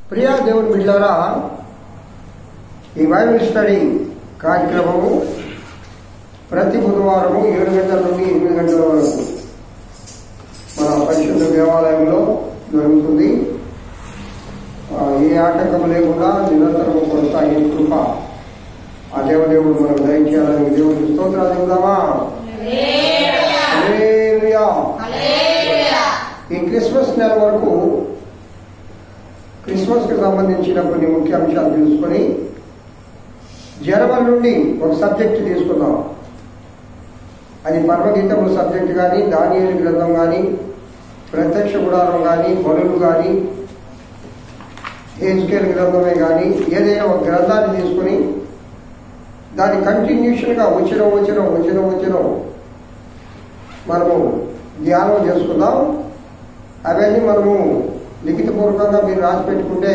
ప్రియా దేవుని బిడ్డలారా, ఈ బైబిల్ స్టడీ కార్యక్రమము ప్రతి బుధవారము 7 గంటల నుండి 8 గంటల వరకు మన పరిశుద్ధ దేవాలయంలో జరుగుతుంది. ఏ ఆటంకం లేకుండా నిరంతరం కొనసాగే కృప ఆ దేవదేవుడు మనకు దయచేయాలని దేవుడికి స్తోత్రాలు చెబుదామా. ఈ క్రిస్మస్ నెల వరకు క్రిస్మస్ కి సంబంధించిన కొన్ని ముఖ్య అంశాలు తెలుసుకొని జనవరి నుండి ఒక సబ్జెక్ట్ తీసుకుందాం. అది పర్వగీతముల సబ్జెక్ట్ కానీ, దానియేలు గ్రంథం కానీ, ప్రత్యక్ష గుడారం కానీ, బలులు కానీ, హెజ్కేల్ గ్రంథమే కానీ, ఏదైనా ఒక గ్రంథాన్ని తీసుకుని దాని కంటిన్యూషన్గా వచ్చిన మనము ధ్యానం చేసుకుందాం. అవన్నీ మనము లిఖితపూర్వకంగా మీరు రాసి పెట్టుకుంటే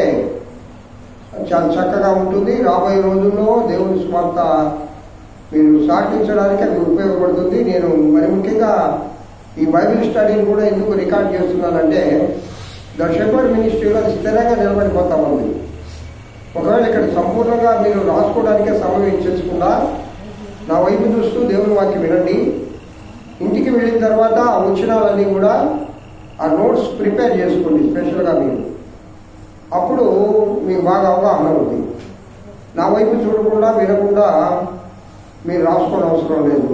చాలా చక్కగా ఉంటుంది. రాబోయే రోజుల్లో దేవుని స్వార్థ మీరు సాటించడానికి అది ఉపయోగపడుతుంది. నేను మరి ముఖ్యంగా ఈ బైబిల్ స్టడీని కూడా ఎందుకు రికార్డ్ చేస్తున్నానంటే ద షెపర్డ్ మినిస్ట్రీలో అది స్థిరంగా నిలబడిపోతా ఉంది. ఒకవేళ ఇక్కడ సంపూర్ణంగా మీరు రాసుకోవడానికే సమయం చేసుకున్నా నా వైపు చూస్తూ దేవుని వాక్యం వినండి. ఇంటికి వెళ్ళిన తర్వాత ఆ వచనాలన్నీ కూడా ఆ నోట్స్ ప్రిపేర్ చేసుకోండి స్పెషల్గా మీరు. అప్పుడు మీకు బాగా అవగాహన ఉంది. నా వైపు చూడకుండా వినకుండా మీరు రాసుకోవడం అవసరం లేదు.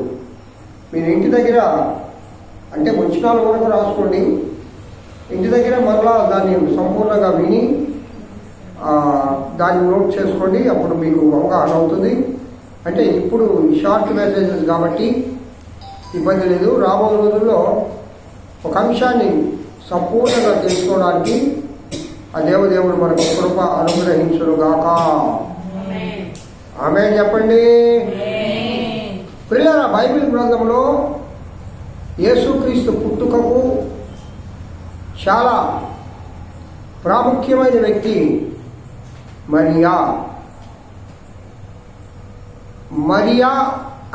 మీరు ఇంటి దగ్గర అంటే వచనాల వరకు రాసుకోండి. ఇంటి దగ్గర మరలా దాన్ని సంపూర్ణంగా విని దాన్ని నోట్ చేసుకోండి. అప్పుడు మీకు అవగాహన అవుతుంది. అంటే ఇప్పుడు షార్ట్ మెసేజెస్ కాబట్టి ఇబ్బంది లేదు. రాబోయే రోజుల్లో ఒక అంశాన్ని సంపూర్ణంగా తెలుసుకోవడానికి ఆ దేవదేవుడు మనకు కృప అనుగ్రహించునుగాక. ఆమేన్ చెప్పండి. ప్రియులారా, బైబిల్ గ్రంథంలో యేసుక్రీస్తు పుట్టుకకు చాలా ప్రాముఖ్యమైన వ్యక్తి మరియా. మరియా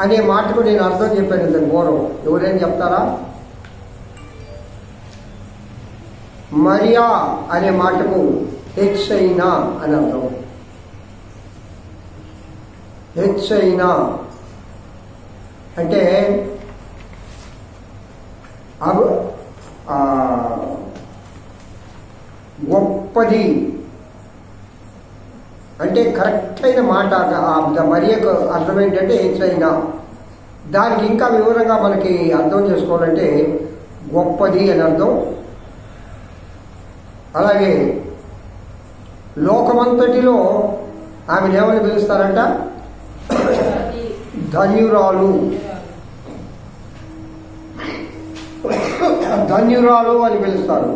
అనే మాటకు నేను అర్థం చెప్పాను ఇంత ఘోరం. ఎవరైనా చెప్తారా? మరియా అనే మాటకు హెచ్చైనా అని అర్థం. హెచ్చైనా అంటే గొప్పది అంటే కరెక్ట్ అయిన మాట. మరియకు అర్థం ఏంటంటే హెచ్చైనా. దానికి ఇంకా వివరంగా మనకి అర్థం చేసుకోవాలంటే గొప్పది అని అర్థం. అలాగే లోకమంతటిలో ఆమెను ఏమని పిలుస్తారంట? ధన్యురాలు. ధన్యురాలు అని పిలుస్తారు.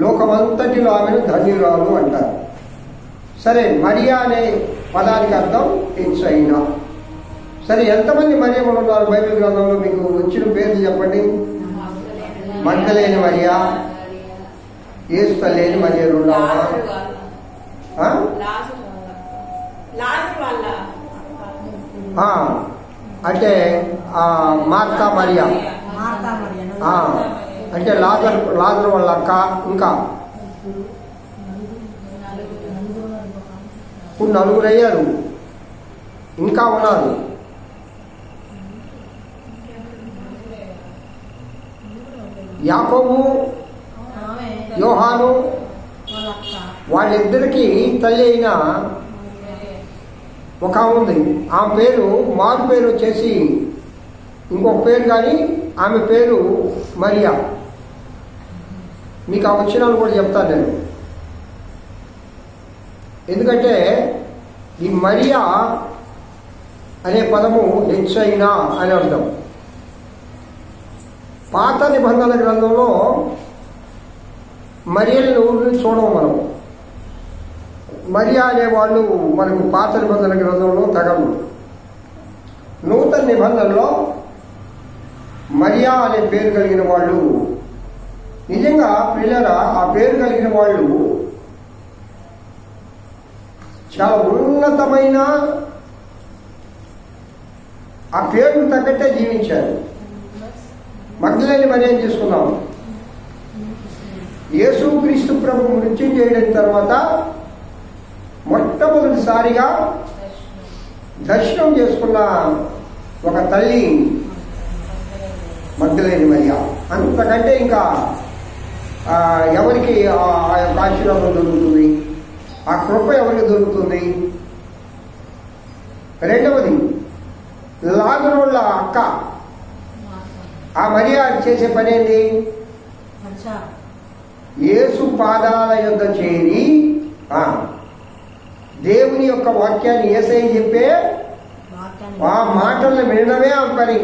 లోకమంతటిలో ఆమెను ధన్యురాలు అంటారు. సరే, మరియా అనే పదానికి అర్థం హెచ్చైనా. సరే, ఎంతమంది మరియమ్మలు ఉన్నారు బైబిల్ గ్రంథంలో? మీకు వచ్చిన పేర్లు చెప్పండి. మగ్దలేని మరియా, యేసు తల్లి మరియా రెండవ, అంటే మార్తా మరియా, అంటే లాజరు వాళ్ళ అక్క. ఇంకా నలుగురు అయ్యారు. ఇంకా ఉన్నారు. యాకోబు, యోహాను, వాళ్ళిద్దరికీ తల్లి అయిన ఒక ఉంది. ఆమె పేరు మారు పేరు వచ్చేసి ఇంకొక పేరు, కానీ ఆమె పేరు మరియా. మీకు ఆ వచనాలు కూడా చెప్తాను నేను. ఎందుకంటే ఈ మరియా అనే పదము హెచ్చైనా అని అర్థం. పాత నిబంధనల గ్రంథంలో మరియలను ఊరిని చూడము మనం. మరియా అనేవాళ్ళు మనకు పాత నిబంధనల గ్రంథంలో తగలరు. నూతన నిబంధనలో మరియా అనే పేరు కలిగిన వాళ్ళు నిజంగా పిల్లల ఆ పేరు కలిగిన వాళ్ళు చాలా ఉన్నతమైన ఆ పేరుకు తగ్గట్టే జీవించారు. మగ్దలేని మరియని తీసుకున్నాం. యేసుక్రీస్తు ప్రభు మృత్యుం చేయడం తర్వాత మొట్టమొదటిసారిగా దర్శనం చేసుకున్న ఒక తల్లి మగ్దలేని మరియ. అంతకంటే ఇంకా ఎవరికి ఆ యొక్క ఆశీర్వాదం దొరుకుతుంది, ఆ కృప ఎవరికి దొరుకుతుంది? రెండవది లాజరుల అక్క ఆ మరియ చేసే పని ఏంటి? యేసు పాదాల యొద్ద చేరి దేవుని యొక్క వాక్యాన్ని యేసయ్య చెప్పే ఆ మాటలను వినడమే ఆ పని.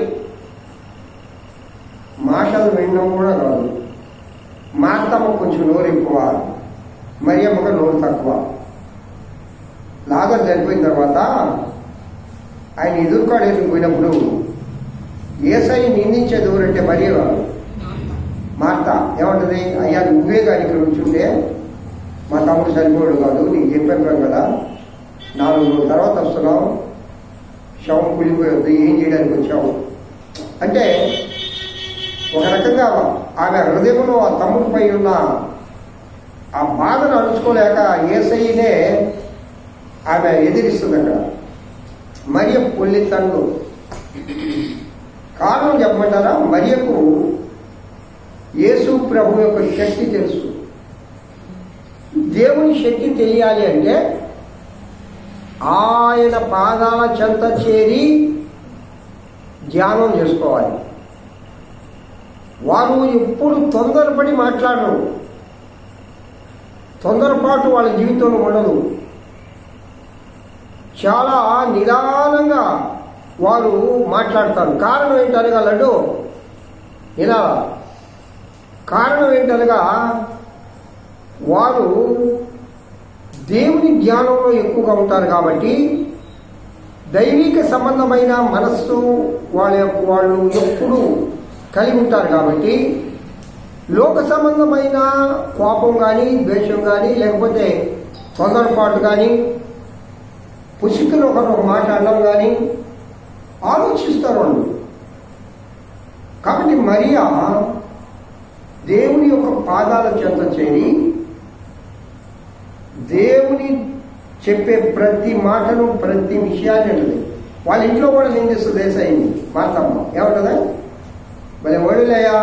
మాటలు వినడం కూడా కాదు. మార్తమ్మ కొంచెం నోరు ఎక్కువ, మరియమ్మగా నోరు తక్కువ. లాజరు చనిపోయిన తర్వాత ఆయన ఎదుర్కోవడానికి పోయినప్పుడు యేసయ్య నిందించేది ఎవరంటే మరియ కాదు, మార్త. ఏమంటది? అయ్యా నువ్వే కానీ ఇక్కడ ఉంచుంటే మా తమ్ముడు చనిపోయాడు కాదు, నీకు చెప్పాను కదా, 4 రోజుల తర్వాత వస్తున్నావు, శవం కులిపోయొద్దు, ఏం చేయడానికి వచ్చావు అంటే ఒక రకంగా ఆమె హృదయంలో ఆ తమ్ముడిపై ఉన్న ఆ బాధను అణుచుకోలేక యేసయ్యనే ఆమె ఎదిరిస్తుంది. అక్కడ మరియ పొల్లితండు. కారణం చెప్పమంటారా? మరియకు యేసు ప్రభు యొక్క శక్తి తెలుసు. దేవుని శక్తి తెలియాలి అంటే ఆయన పాదాల చెంత చేరి ధ్యానం చేసుకోవాలి. వారు ఎప్పుడు తొందరపడి మాట్లాడరు, తొందరపాటు వాళ్ళ జీవితంలో ఉండదు. చాలా నిదానంగా వారు మాట్లాడతారు. కారణం ఏంటనగా లడ్డు ఇలా కారణం ఏంటనగా వారు దేవుని ధ్యానంలో ఎక్కువగా ఉంటారు కాబట్టి, దైవిక సంబంధమైన మనస్సు వాళ్ళు ఎప్పుడు కలిగి ఉంటారు కాబట్టి, లోక సంబంధమైన కోపం కానీ ద్వేషం కానీ లేకపోతే తొందరపాటు కానీ పుసికలు ఒక మాట అనడం కానీ ఆలోచిస్తారు వాళ్ళు. కాబట్టి మరియా దేవుని యొక్క పాదాల చెంత చేరి దేవుని చెప్పే ప్రతి మాటను ప్రతి విషయాన్ని అంటది. వాళ్ళ ఇంట్లో కూడా నిందిస్తుంది యేసయ్యని మార్తమ్మ. ఏమంటదా? మరి ఓడిలేయా,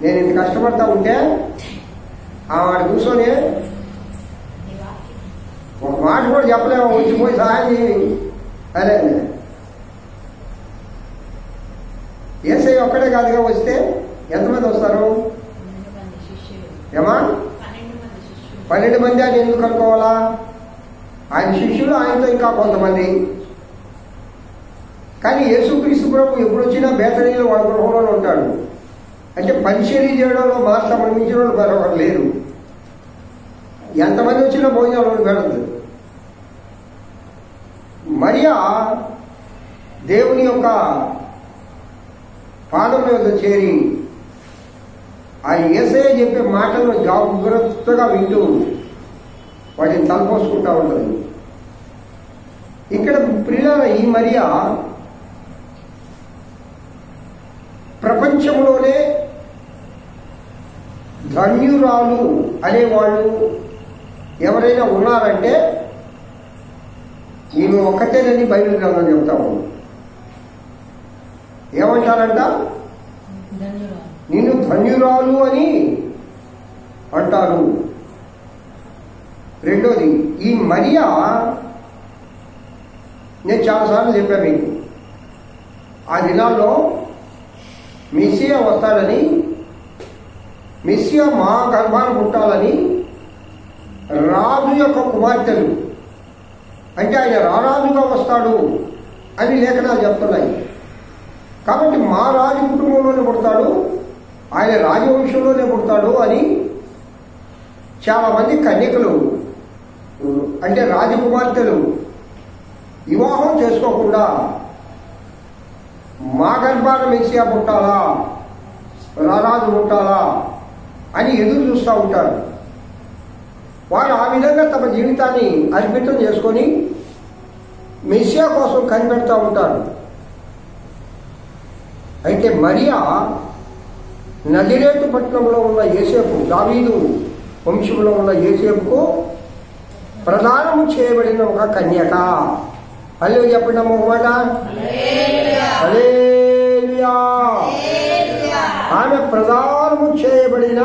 నేను ఇంత కష్టపడతా ఉంటే ఆవిడ కూర్చొని ఒక మాట కూడా చెప్పలేము, వచ్చిపోయి సహాయం చేయి. అదే యేసయ్య ఒక్కడే కాదుగా వస్తే ఎంతమంది వస్తారు? ఏమా 12 మంది అని ఎందుకు అనుకోవాలా? ఆయన శిష్యులు, ఆయనతో ఇంకా కొంతమంది. కానీ యేసుక్రీస్తు ప్రభు ఎప్పుడు వచ్చినా బేతనీలో వాడి గృహంలో ఉంటాడు. అంటే పరిచర్య చేయడంలో మాత్రం మించిన వాళ్ళు మరొకరు లేరు. ఎంతమంది వచ్చినా భోజనాలు పెడద్దు. మరియా దేవుని యొక్క పాదం మీద చేరి ఆ యేసయ్య చెప్పే మాటలను జాగ్రత్తగా వింటూ వాటిని తలపోసుకుంటా ఉంటుంది. ఇక్కడ ప్రియులారా, ఈ మరియా ప్రపంచంలోనే ధన్యురాలు అనేవాళ్ళు ఎవరైనా ఉన్నారంటే నేను ఒక్కటేనని బైబిల్ గ్రంథం చెప్తాము. ఏమంటారంట? నిన్ను ధన్యురాలు అని అంటారు. రెండోది, ఈ మరియా నేను చాలాసార్లు చెప్పాను మీకు, ఆ దినాల్లో మెస్సియా వస్తాడని, మెస్సియా మా గర్భాన పుట్టాలని రాజు యొక్క కుమార్తెలు, అంటే ఆయన రారాజుగా వస్తాడు అని లేఖనాలు చెప్తున్నాయి. కాబట్టి మా రాజు కుటుంబంలోనే పుడతాడు, ఆయన రాజవంశంలోనే పుడతాడు అని చాలామంది కన్యకలు, అంటే రాజకుమార్తెలు వివాహం చేసుకోకుండా మా గర్భాన మెస్సియా పుట్టాలా, రారాజు పుట్టాలా అని ఎదురు చూస్తూ ఉంటారు. వారు ఆ విధంగా తమ జీవితాన్ని అర్పితం చేసుకొని మెస్సియా కోసం కనిపెడతా ఉంటారు. అయితే మరియా నజరేతు పట్టణంలో ఉన్న యోసేపు, దావీదు వంశంలో ఉన్న యోసేపుకు ప్రదానము చేయబడిన ఒక కన్యక. హల్లెలూయా చెప్పండి అమ్మ ఒక మాట. హల్లెలూయా. ఆమె ప్రదానము చేయబడిన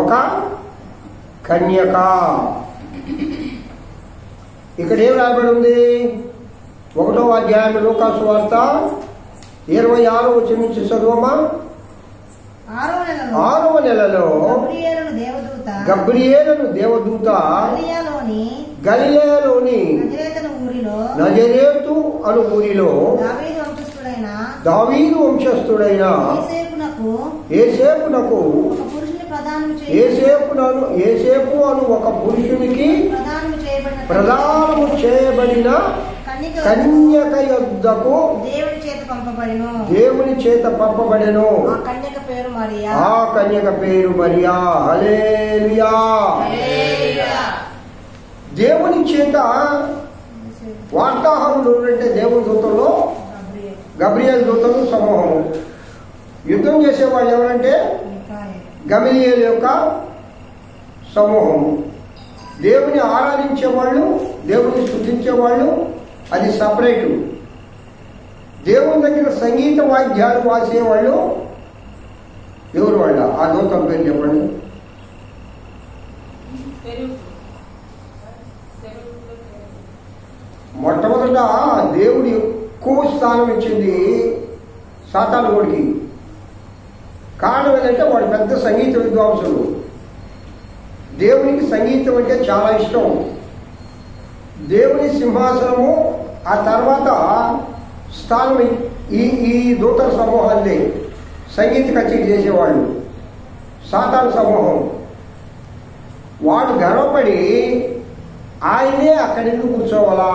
ఒక కన్యక. ఇక్కడ ఏం రాయబడి ఉంది? 1వ అధ్యాయం లూకా సువార్త 26వ వచనం నుంచి చదువమ్మా. 6వ నెలలో గబ్రియేలును దేవదూత గలిలయలోని నజరేతు అను ఊరిలో దావీదు వంశస్థుడైన యోసేపునకు యోసేపు అను ఒక పురుషునికి ప్రదానము చేయబడిన కన్యక యొద్దకు దేవుని చేత పంపబడెను. ఆ కన్యక పేరు మరియా. హల్లెలూయా. దేవుని చేత వార్తాహరులు అంటే దేవుని దూతల్లో గబ్రియేలు దూతలు సమూహము. యుద్ధం చేసేవాళ్ళు ఎవరంటే గబ్రియేలు యొక్క సమూహము. దేవుని ఆరాధించేవాళ్ళు, దేవుని స్తుతించేవాళ్ళు, అది సపరేటు. దేవుని దగ్గర సంగీత వాయిద్యాలు వాసేవాళ్ళు ఎవరు వాళ్ళ? ఆ దూతం పేరు చెప్పండి. మొట్టమొదట దేవుడు ఎక్కువ స్థానం ఇచ్చింది సాతాను గోడికి. కారణం ఏంటంటే వాడు పెద్ద సంగీత విద్వాంసుడు. దేవునికి సంగీతం అంటే చాలా ఇష్టం. దేవుని సింహాసనము ఆ తర్వాత స్థానం ఈ దూతల సమూహాన్ని సంగీత కచేరీ చేసేవాళ్ళు సాతాను సమూహం. వాడు గర్వపడి ఆయనే అక్కడి నుంచి కూర్చోవాలా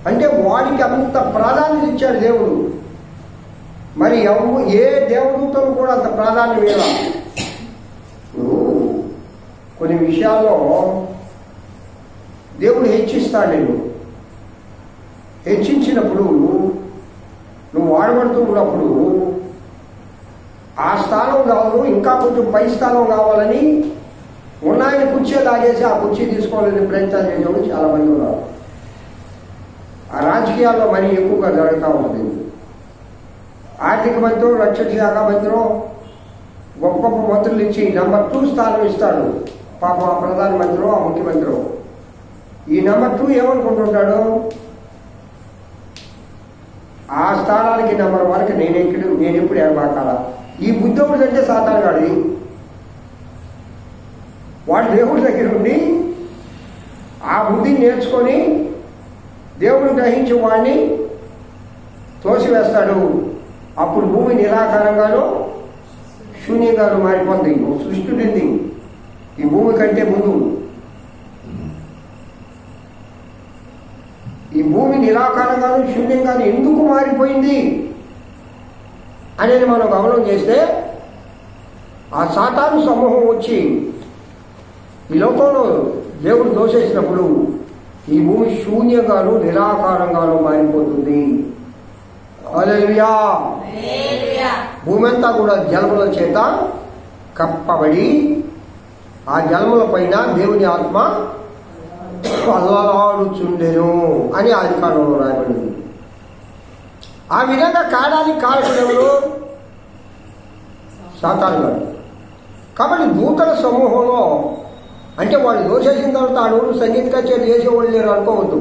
అంటే వాడికి అంత ప్రాధాన్యత ఇచ్చాడు దేవుడు. మరి ఏ దేవదూతలు కూడా అంత ప్రాధాన్యం ఇవ్వాల. కొన్ని విషయాల్లో దేవుడు హెచ్చిస్తాడు. నేను హెచ్చించినప్పుడు నువ్వు వాడబడుతూ ఉన్నప్పుడు ఆ స్థానం కావాలి, ఇంకా కొంచెం పై స్థానం కావాలని ఉన్నాయన కుర్చీ లాగేసి ఆ కుర్చీ తీసుకోవాలని ప్రయత్నాలు చేసేవాడు చాలా మంది ఉన్నారు. ఆ రాజకీయాల్లో మరీ ఎక్కువగా జరుగుతూ ఉంటుంది. ఆర్థిక మంత్రి, రక్షణ శాఖ మంత్రి గొప్ప గొప్ప మంత్రులు ఇచ్చి నెంబర్ 2 స్థానం ఇస్తాడు. పాపం ఆ ప్రధానమంత్రి, ఆ ముఖ్యమంత్రి. ఈ నెంబర్ 2 ఏమనుకుంటుంటాడు? ఆ స్థానానికి నెంబర్ 1కి నేను ఎప్పుడు ఏర్పాటాల. ఈ బుద్ధుడు అంటే సాతాను గాడి. వాడు దేవుడి దగ్గర ఉండి ఆ బుద్ధిని నేర్చుకొని దేవుడు గ్రహించి వాడిని తోసివేస్తాడు. అప్పుడు భూమి నిరాకారంగాను శూన్యంగాను మారిపోతుంది. సృష్టి ఉంది ఈ భూమి కంటే ముందు. ఈ భూమి నిరాకారంగాను శూన్యంగాను ఎందుకు మారిపోయింది అనేది మనం గమనం చేస్తే ఆ సాతాను సమూహం వచ్చి ఈ లోకంలో దేవుడు దోషేసినప్పుడు ఈ భూమి శూన్యంగాను నిరాకారంగాను మారిపోతుంది. హల్లెలూయా. భూమి అంతా కూడా జలముల చేత కప్పబడి ఆ జలముల పైన దేవుని ఆత్మ అల్లాడుచుండెను అని ఆదికాండంలో రాయబడింది. ఆ విధంగా కాడానికి కారకుడు ఎవరు? సాతాను గారు. కాబట్టి దూతల సమూహంలో అంటే వాళ్ళు దోషేసిన తర్వాత ఆ రోజు సంగీత కచేరీ చేసేవాళ్ళు లేరు అనుకోవద్దు.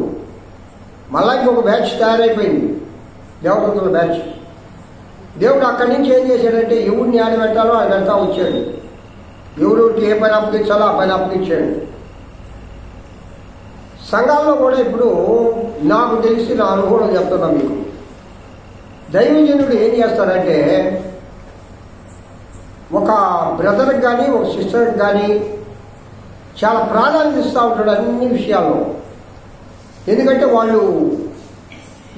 మళ్ళా ఇంకొక బ్యాచ్ తయారైపోయింది, దేవదూతల బ్యాచ్. దేవుడు అక్కడి నుంచి ఏం చేశాడంటే ఎవరిని ఆడబెట్టాలో ఆయన వెళ్తా వచ్చాడు. ఎవరికి ఏ పని అప్పగించాలో ఆ పని అప్పగించాడు. సంఘాల్లో కూడా ఇప్పుడు నాకు తెలిసి నా అనుభవం చెప్తున్నా మీకు. దైవజనుడు ఏం చేస్తాడంటే ఒక బ్రదర్కి కానీ ఒక సిస్టర్కి కానీ చాలా ప్రాధాన్యత ఇస్తూ ఉంటాడు అన్ని విషయాల్లో. ఎందుకంటే వాళ్ళు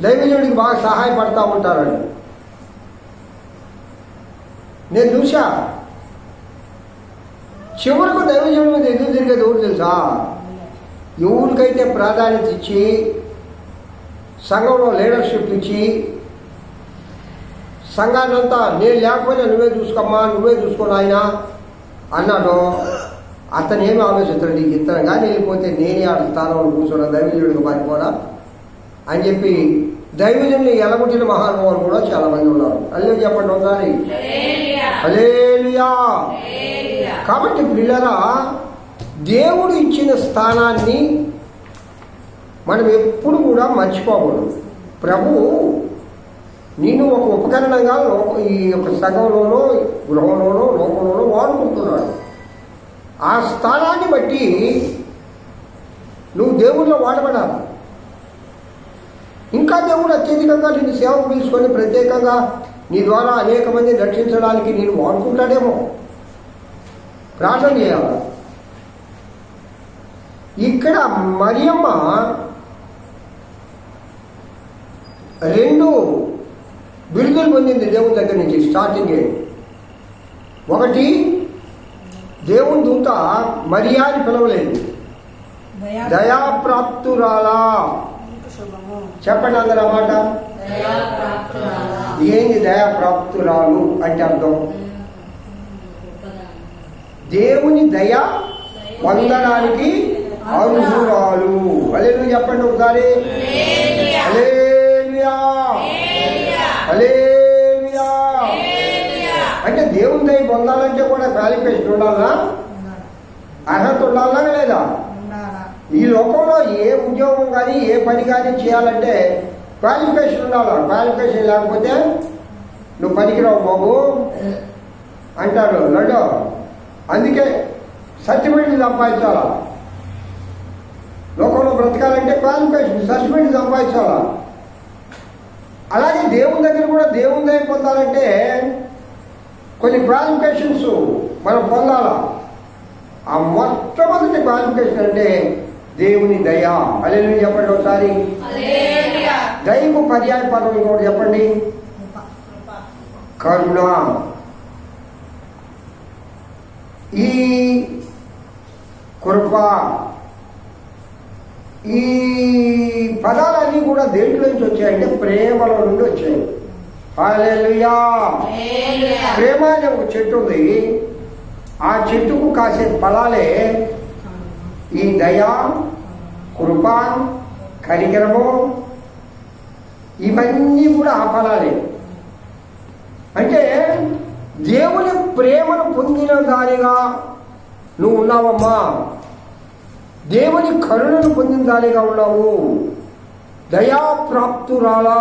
దైవజనుడికి బాగా సహాయపడతా ఉంటారని నేను చూసా. చివరకు దైవజనుడి మీద ఎందుకు తిరిగేది ఎవరు తెలుసా? ఎవరికైతే ప్రాధాన్యత ఇచ్చి సంఘంలో లీడర్షిప్ ఇచ్చి సంఘాన్ని అంతా నేను లేకపోయినా నువ్వే చూసుకోమ్మా, నువ్వే చూసుకో నాయనా అన్నాడు. అతనేమి ఆలోచిస్తాడు, ఇతను కానీ వెళ్ళిపోతే నేనే ఆ స్థానంలో కూర్చోడా, దైవజనుడికి మారిపోడా అని చెప్పి దైవజనులు ఎలగొట్టిన మహానుభావులు కూడా చాలా మంది ఉన్నారు. అల్లే చెప్పండి ఒకసారి హల్లెలూయా. కాబట్టి పిల్లరా, దేవుడు ఇచ్చిన స్థానాన్ని మనం ఎప్పుడు కూడా మర్చిపోకూడదు. ప్రభు నిన్ను ఒక ఉపకరణంగా ఈ యొక్క సంఘంలోనో గృహంలోనో లోకంలోనో వాడుకుంటున్నాడు. ఆ స్థానాన్ని బట్టి నువ్వు దేవుళ్ళో వాడబడాలి. ఇంకా దేవుడు అత్యధికంగా నిన్ను సేవకు తీసుకొని ప్రత్యేకంగా నీ ద్వారా అనేక మంది రక్షించడానికి నేను వాడుకుంటాడేమో. ప్రార్థన చేయాలి. ఇక్కడ మరియమ్మ 2 బిరుదులు పొందింది దేవుని దగ్గర నుంచి. స్టార్టింగే ఒకటి, దేవుని దూత మరియాని పిలవలేదు, దయాప్రాప్తురాలా. చెప్పండి అందరూ అన్నమాట. ఏంది దయాప్రాప్తురాలు అంటే అర్థం? దేవుని దయ పొందడానికి అర్హురాలు. హల్లెలూయా చెప్పండి ఒకసారి. హల్లెలూయా హల్లెలూయా. అంటే దేవుని దయ పొందాలంటే కూడా క్వాలిఫికేషన్ ఉండాలా, అర్హత ఉండాలా లేదా? ఈ లోకంలో ఏ ఉద్యోగం కానీ ఏ పని కానీ చేయాలంటే క్వాలిఫికేషన్ ఉండాలా. క్వాలిఫికేషన్ లేకపోతే నువ్వు పనికిరావు బాబు అంటారు లడ్డో. అందుకే సర్టిఫికెట్ సంపాదించాలా. లోకంలో బ్రతకాలంటే క్వాలిఫికేషన్ సర్టిఫికెట్ సంపాదించాలా. అలాగే దేవుని దగ్గర కూడా దేవుని దగ్గర పొందాలంటే కొన్ని క్వాలిఫికేషన్స్ మనం పొందాలా. ఆ మొట్టమొదటి క్వాలిఫికేషన్ అంటే దేవుని దయ. హల్లెలూయా చెప్పండి ఒకసారి. దయకు పర్యాయ పదం ఇంకోటి చెప్పండి, కరుణ. ఈ కృప, ఈ పదాలన్నీ కూడా దేంట్లో నుంచి వచ్చాయంటే ప్రేమలో నుండి వచ్చాయి. హల్లెలూయా. ప్రేమ అనే ఒక చెట్టు ఉంది. ఆ చెట్టుకు కాసే ఫలాలే ఈ దయ, కృప, కనికరము. ఇవన్నీ కూడా ఆ ఫలాలే. అంటే దేవుని ప్రేమను పొందిన దానిగా నువ్వు ఉన్నావమ్మా. దేవుని కరుణను పొందిన దానిగా ఉన్నావు. దయాప్రాప్తురాలా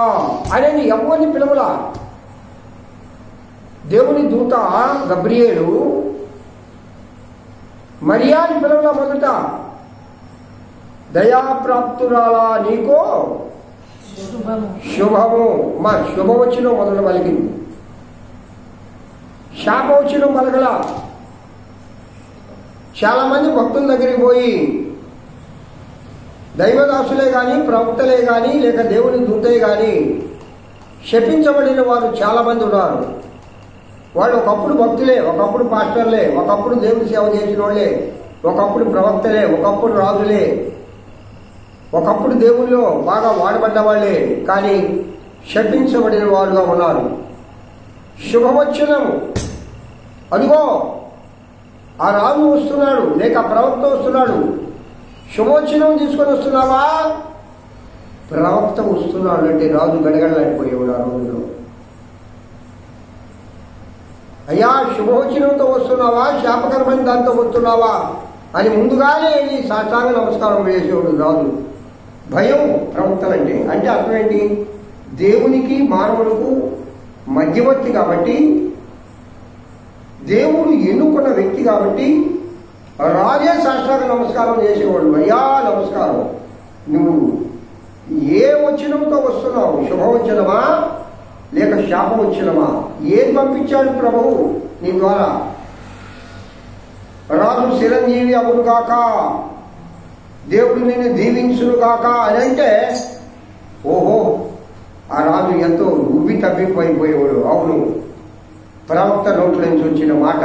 అనేది ఎవరిని పిలవలా. దేవుని దూత గబ్రియేలు మరియాని పిలవలా. మొదట దయాప్రాప్తురాలా నీకో శుభము. మా శుభవచనం మొదలు పలికింది, శాపవచనం పలకల. చాలా మంది భక్తుల దగ్గరికి పోయి దైవదాసులే కానీ ప్రవక్తలే కానీ లేక దేవుని దూతే కానీ శపించబడిన వారు చాలా మంది ఉన్నారు. వాళ్ళు ఒకప్పుడు భక్తులే, ఒకప్పుడు పాస్టర్లే, ఒకప్పుడు దేవుని సేవ చేసిన వాళ్ళే, ఒకప్పుడు ప్రవక్తలే, ఒకప్పుడు రాజులే, ఒకప్పుడు దేవుల్లో బాగా వాడబడ్డ వాళ్ళే, కానీ శపించబడిన వారుగా ఉన్నారు. శుభవచనము, అదిగో ఆ రాజు వస్తున్నాడు లేక ప్రవక్త వస్తున్నాడు. శుభవచనం తీసుకొని వస్తున్నావా? ప్రవక్త వస్తున్నాడు అంటే రాజు గడగడలాడిపోయేవాడు ఆ రోజులో. అయ్యా శుభవచనంతో వస్తున్నావా, శాపకరమైన దాంతో వస్తున్నావా అని ముందుగానే వెళ్ళి సాష్టాంగ నమస్కారం వేసేవాడు రాజు. భయం ప్రవక్తలంటే. అంటే అర్థం ఏంటి? దేవునికి మానవులకు మధ్యవర్తి కాబట్టి, దేవుడు ఎన్నుకున్న వ్యక్తి కాబట్టి రాజే సాష్టాంగ నమస్కారం చేసేవాడు. అయ్యా నమస్కారం, నువ్వు ఏ వచనంతో వస్తున్నావు? శుభవచనమా లేక శాపవచనమా? ఏది పంపించాడు ప్రభువు నీ ద్వారా? రాజు చిరంజీవి అవునుగాక, దేవుడు నిన్ను దీవించునుగాక అని అంటే ఓహో ఆ రాజు ఎంతో ఉబ్బి తప్పిపోయిపోయేవాడు. అవును, ప్రవక్త నోట్ల నుంచి వచ్చిన మాట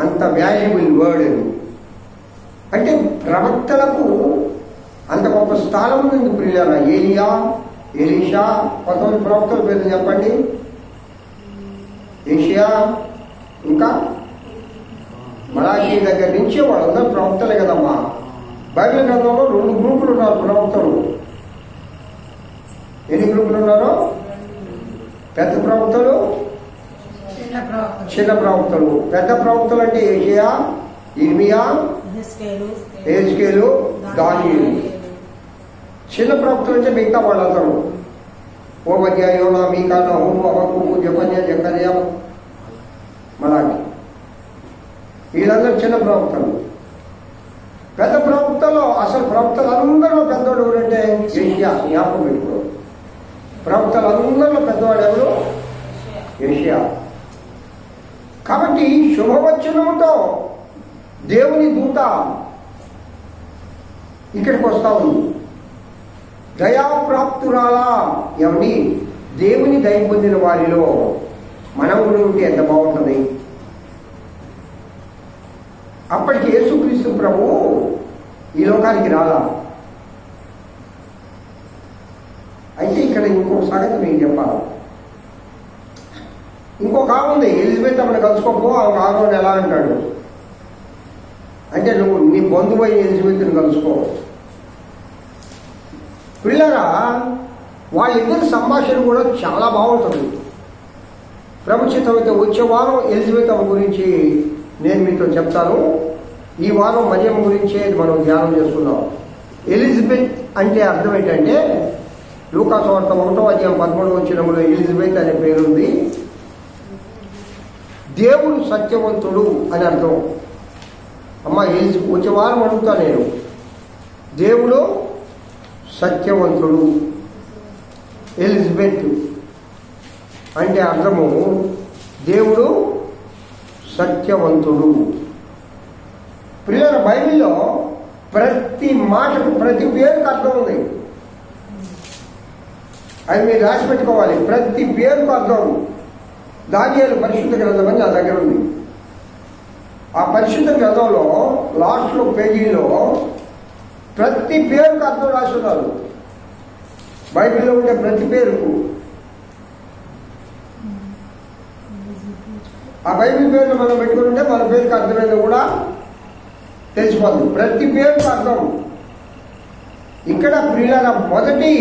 అంత వాల్యుబుల్ వర్డ్. అంటే ప్రవక్తలకు అంత గొప్ప స్థానం ఉంది ప్రియులారా. ఏలియా, ఎలీషా, కొంతమంది ప్రవక్తల పేరు చెప్పండి. ఏషియా, ఇంకా మలాఖీ దగ్గర నుంచి వాళ్ళందరూ ప్రవక్తలే కదమ్మా. బైబిల్ గ్రంథంలో 2 గ్రూపులు ఉన్నారు ప్రవక్తలు. ఎన్ని గ్రూపులు ఉన్నారో? పెద్ద ప్రవక్తలు, చిన్న ప్రవక్తలు. పెద్ద ప్రవక్తలు అంటే ఏషియా, ఇర్మియా, యెహెజ్కేలు, దానియేలు. చిన్న ప్రవక్తలు అంటే మిగతా వాళ్ళందరూ ఓబద్యా, యోనా, మీకా, నహూము, హబక్కూకు, జెఫన్యా, జకర్యా, మలాఖీ. వీళ్ళందరూ చిన్న ప్రవక్తలు. పెద్ద ప్రవక్తలో అసలు ప్రవక్తలు అందరిలో పెద్దవాడు ఎవరంటే ఏషియా. జ్ఞాపకం పెట్టుకో, ప్రవక్తలు అందరిలో పెద్దవాడు ఎవరు? ఏషియా. కాబట్టి శుభవచనంతో దేవుని దూత ఇక్కడికి వస్తా ఉంది. దయాప్రాప్తురాలా, ఏమండి? దేవుని దయ పొందిన వారిలో మనం కూడా ఉంటే ఎంత బాగుంటుంది. అప్పటికి యేసుక్రీస్తు ప్రభువు ఈ లోకానికి రాలా. అయితే ఇక్కడ ఇంకొక సంగతి మీకు చెప్పాలి. ఇంకొక ఆమె ఉంది, ఎలిజబెత్ ఆమెను కలుసుకోపో. ఆమె ఎలా అంటాడు అంటే, నువ్వు నీ బంధువు అయిన ఎలిజబెత్ని కలుసుకో. పిల్లరా, వాళ్ళిద్దరి సంభాషణ కూడా చాలా బాగుంటుంది. ప్రభుత్వం అయితే వచ్చే వారం ఎలిజబెత్ ఆమె గురించి నేను మీతో చెప్తాను. ఈ వారం మరియమ్మ గురించే మనం ధ్యానం చేసుకున్నాం. ఎలిజబెత్ అంటే అర్థం ఏంటంటే, లూకా సువార్త 1:13 ఎలిజబెత్ అనే పేరుంది. దేవుడు సత్యవంతుడు అని అర్థం. అమ్మ వచ్చే వారం అడుగుతా నేను, దేవుడు సత్యవంతుడు ఎలిజబెత్ అంటే అర్థము దేవుడు సత్యవంతుడు. పిల్లల బైబిల్లో ప్రతి మాటకు, ప్రతి పేరుకు అర్థం ఉంది. అది మీరు రాసి పెట్టుకోవాలి. ప్రతి పేరుకు అర్థం. దానియేలు పరిశుద్ధ గ్రంథం అని నా దగ్గర ఉంది. ఆ పరిశుద్ధ గ్రంథంలో లాస్ట్లో పేజీలో ప్రతి పేరుకు అర్థం రాసి ఉన్నారు. బైబిల్లో ఉండే ప్రతి పేరుకు. ఆ బైబిల్ పేర్లు మనం పెట్టుకుని ఉంటే మన పేరుకి అర్థమైంది కూడా తెలిసిపోతుంది. ప్రతి పేరుకు అర్థం. ఇక్కడ ప్రియుల మొదటి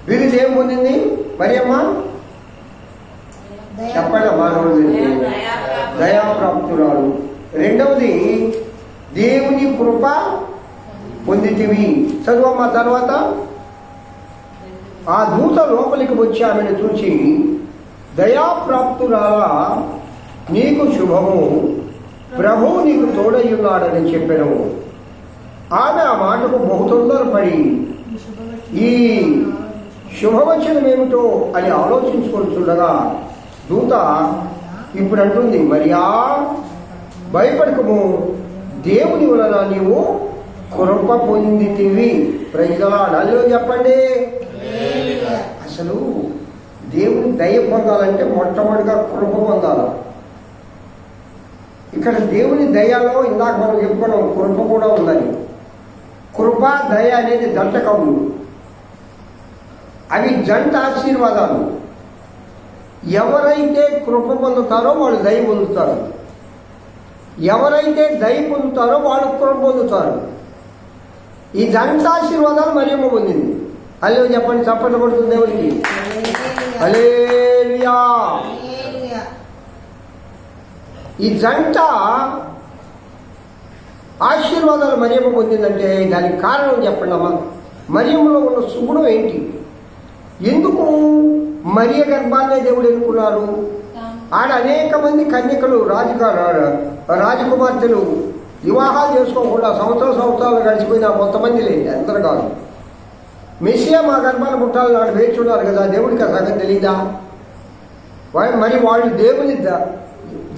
బిరుదు ఏం పొందింది మరియమ్మ? చెప్పండి మానవుడు, దయాప్రాప్తురాలు. రెండవది దేవుని కృప పొందితివి. చదువమ్మ. తర్వాత ఆ దూత లోపలికి వచ్చి ఆమెను చూచి, దయాప్రాప్తురాలా, నీకు శుభము, ప్రభువు నీకు తోడయ్యున్నాడని చెప్పాను. ఆమె ఆ మాటకు బహు తొందరపడి ఈ శుభవచనం ఏమిటో అని ఆలోచించుకుంటుండగా దూత ఇప్పుడు అంటుంది, మరియా భయపడకము, దేవుని వలన నీవు కృప పొందితివి. ప్రజలు చెప్పండి. అసలు దేవుని దయ పొందాలంటే మొట్టమొదటిగా కృప పొందాల. ఇక్కడ దేవుని దయలో ఇందాక మనం చెప్పుకున్నాం, కృప కూడా ఉందని. కృప, దయ అనేది జంట కవులు. అవి జంట ఆశీర్వాదాలు. ఎవరైతే కృప పొందుతారో వాళ్ళు దయ పొందుతారు. ఎవరైతే దయ పొందుతారో వాళ్ళు కృప పొందుతారు. ఈ జంట ఆశీర్వాదాలు మరియమ్మ పొందింది. అల్లే చెప్పండి, చప్పట్లు కొడుతుంది దేవునికి. హల్లెలూయా. ఈ జంట ఆశీర్వాదాలు మరియమ్మ పొందిందంటే దానికి కారణం చెప్పండి అమ్మా. మరియమ్మలో ఉన్న సుగుణం ఏంటి? ఎందుకు మరియ గర్భాన్నే దేవుడు ఎన్నుకున్నారు? ఆడ అనేక మంది కన్యకలు, రాజకుమార్తెలు వివాహాలు చేసుకోకుండా సంవత్సరాలు గడిచిపోయినా కొంతమంది లేదు, అందరు కాదు. మెస్సియా మా గర్భాన్ని పుట్టాలని నాడు వేచున్నారు కదా, దేవుడికి ఆ సంగతి తెలీదా? మరి వాళ్ళు దేవుని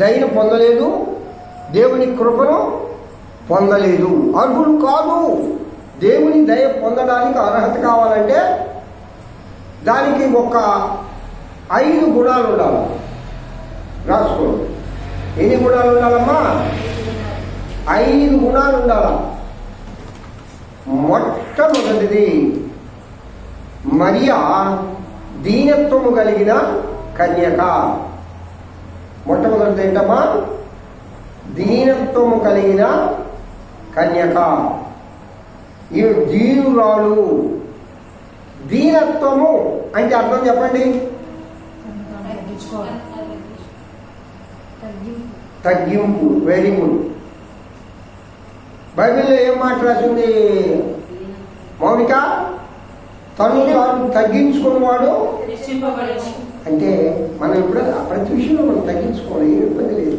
దయను పొందలేదు, దేవుని కృపను పొందలేదు, అర్హులు కాదు. దేవుని దయ పొందడానికి అర్హత కావాలంటే దానికి ఒక 5 గుణాలు ఉండాలి. రాసుకోండి. ఎన్ని గుణాలు ఉండాలమ్మా? 5 గుణాలు ఉండాల. మొట్టమొదటిది, మరియా దీనత్వము కలిగిన కన్యక. మొట్టమొదటిది ఏంటమ్మా? దీనత్వము కలిగిన కన్యక. ఈ దీనురాలు. దీనత్వము అంటే అర్థం చెప్పండి. తగ్గింపు. Very good. బైబిల్లో ఏం మాట రాసింది మౌనిక? తను తాను తగ్గించుకున్నవాడు. అంటే మనం ఇప్పుడు ప్రతి విషయంలో మనం తగ్గించుకోవాలి, ఏం ఇబ్బంది లేదు.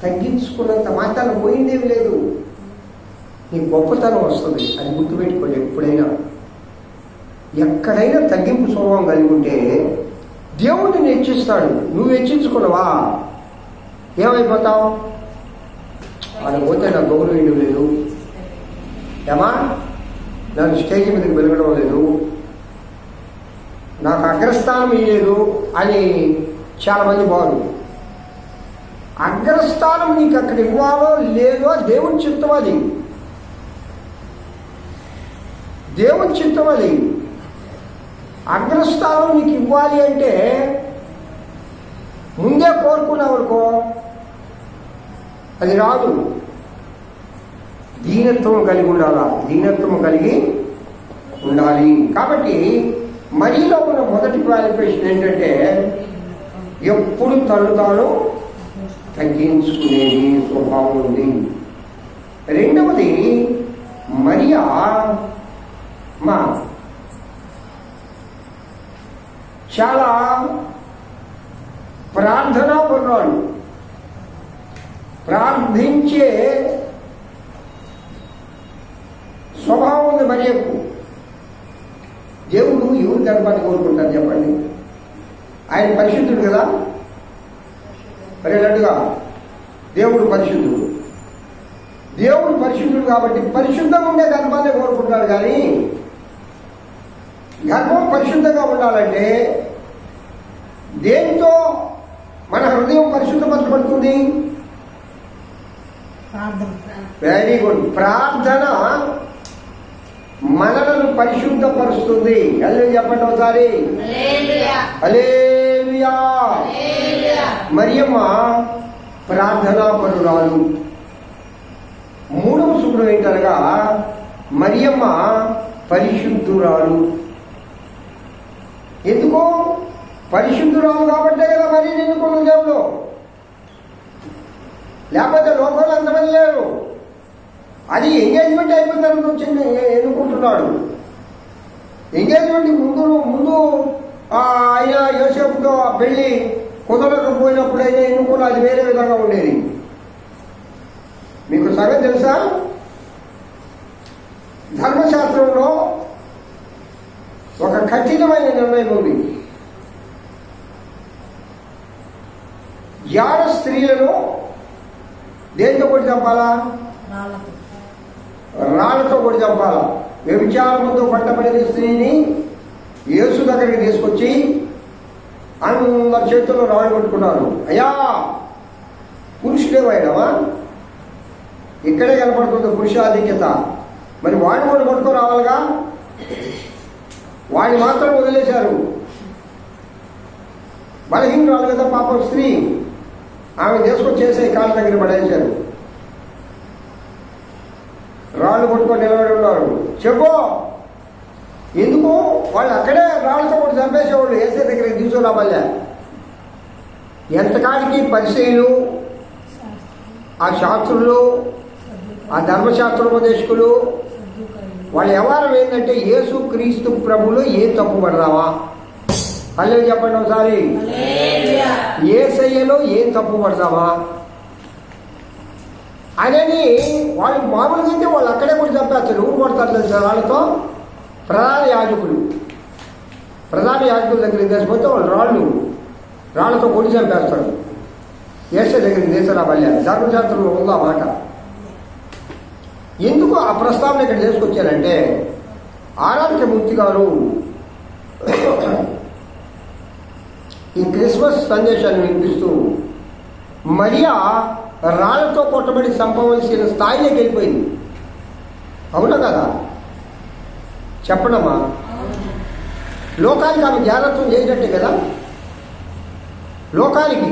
తగ్గించుకున్నంత మాత్రాన్ని పోయిందేమి లేదు. నీ గొప్పతనం వస్తుంది, అది గుర్తుపెట్టుకోండి. ఎప్పుడైనా ఎక్కడైనా తగ్గింపు స్వభావం కలిగి ఉంటే దేవుడిని హెచ్చిస్తాడు. నువ్వు హెచ్చించుకున్నావా ఏమైపోతావు? వాడు పోతే నాకు గౌరవం లేదు, ఏమా నన్ను స్టేజ్ మీదకి వెలగడం లేదు, నాకు అగ్రస్థానం ఇయ్యలేదు అని చాలామంది బాగు. అగ్రస్థానం నీకు అక్కడ ఇవ్వాలో లేదో దేవుని చిత్తం. అది దేవుని చిత్తం. అది అగ్రస్థానం నీకు ఇవ్వాలి అంటే ముందే కోరుకున్నావు అనుకో, అది రాదు. దీనత్వం కలిగి ఉండాలా? దీనత్వం కలిగి ఉండాలి. కాబట్టి మరీలో ఉన్న మొదటి క్వాలిఫికేషన్ ఏంటంటే ఎప్పుడు తను తాను తగ్గించుకునేది స్వభావం ఉంది. రెండవది మరియా చాలా ప్రార్థనా పరురాలు. ప్రార్థించే స్వభావం ఉంది మరియకు. దేవుడు ఎవరు గర్భాన్ని కోరుకుంటారు చెప్పండి? ఆయన పరిశుద్ధుడు కదా, మరేటట్టుగా దేవుడు పరిశుద్ధుడు. దేవుడు పరిశుద్ధుడు కాబట్టి పరిశుద్ధంగా ఉండే గర్భాన్ని కోరుకుంటాడు. కానీ గర్భం పరిశుద్ధంగా ఉండాలంటే దేంతో మన హృదయం పరిశుద్ధపరచబడుతుంది? Very good. ప్రార్థన మనలను పరిశుద్ధపరుస్తుంది. హల్లెలూయా చెప్పండి ఒకసారి. హల్లెలూయా. మరియమ్మ ప్రార్థనా పరురాలు. మూడవ శుభ్రం ఏంటనగా మరియమ్మ పరిశుద్ధురాలు. ఎందుకు పరిశుద్ధురాలు కాబట్టే కదా మరి ఎన్నుకున్న దేవుడు. లేకపోతే లోకంలో అంతమంది లేరు. అది ఎంగేజ్మెంట్ అయిపోయిన తర్వాత వచ్చింది ఎన్నుకుంటున్నాడు. ఎంగేజ్మెంట్ ముందు ఆయన యోసేపుతో పెళ్లి కుదరకపోయినప్పుడైనా ఎన్నుకున్న అది వేరే విధంగా ఉండేది. మీకు సగం తెలుసా? ధర్మశాస్త్రంలో ఒక కఠినమైన నిర్ణయం ఉంది. యాడ స్త్రీలను దేంతో కొట్టి చంపాలా? రాళ్లతో కొట్టి చంపాలా. వ్యభిచారంతో పట్టబడిన స్త్రీని యేసు దగ్గరికి తీసుకొచ్చి అందరి చేతుల్లో రాళ్ళు కొట్టుకున్నారు. అయ్యా పురుషుడేవాడవా? ఇక్కడే కనపడుతుంది పురుషాధిక్యత. మరి వాడిని కూడా కొట్టుకు రావాలిగా. వాడిని మాత్రం వదిలేశారు. బలహీనరాలు కదా పాపం స్త్రీ. ఆమె తీసుకొచ్చేసే కాళ్ళ దగ్గర పడేశారు. రాళ్ళు కొట్టుకొని నిలబడి ఉన్నారు. చెప్పు ఎందుకు? వాళ్ళు అక్కడే రాళ్ళతో కొట్టి చంపేసేవాళ్ళు. ఏసే దగ్గరికి తీసుకురామల్లా. ఎంతకాడికి పరిచయులు, ఆ శాస్త్రులు, ఆ ధర్మశాస్త్రోపదేశకులు వాళ్ళ వ్యవహారం ఏంటంటే యేసు క్రీస్తు ప్రభులు ఏ తప్పు పడదామా? హల్లెలూయా చెప్పండి ఒకసారి. యేసయ్యలో ఏ తప్పు పడదామా అని వాళ్ళు మామూలుగా అయితే వాళ్ళు అక్కడే కూడా చంపేస్తారు. ఊరు కొడతారు తెలుసా వాళ్ళతో? ప్రధాన యాజకుల దగ్గరికి తీసుకొస్తే వాళ్ళు రాళ్లతో కొట్టి చంపేస్తాడు. యేసయ్య దగ్గరికి తీసుకురా మళ్ళీ. ధర్మశాస్త్రంలో ఉందా మాట. ఎందుకు ఆ ప్రస్తావన ఇక్కడ తీసుకొచ్చారంటే ఆరాధ్యమూర్తి గారు ఈ క్రిస్మస్ సందేశాన్ని వినిపిస్తూ మరియా రాళ్లతో కొట్టబడి చంపవలసిన స్థాయిలోకి వెళ్ళిపోయింది. అవునా కదా? చెప్పడమ్మా. లోకానికి ఆమె జాగ్రత్తం చేసినట్టే కదా. లోకానికి.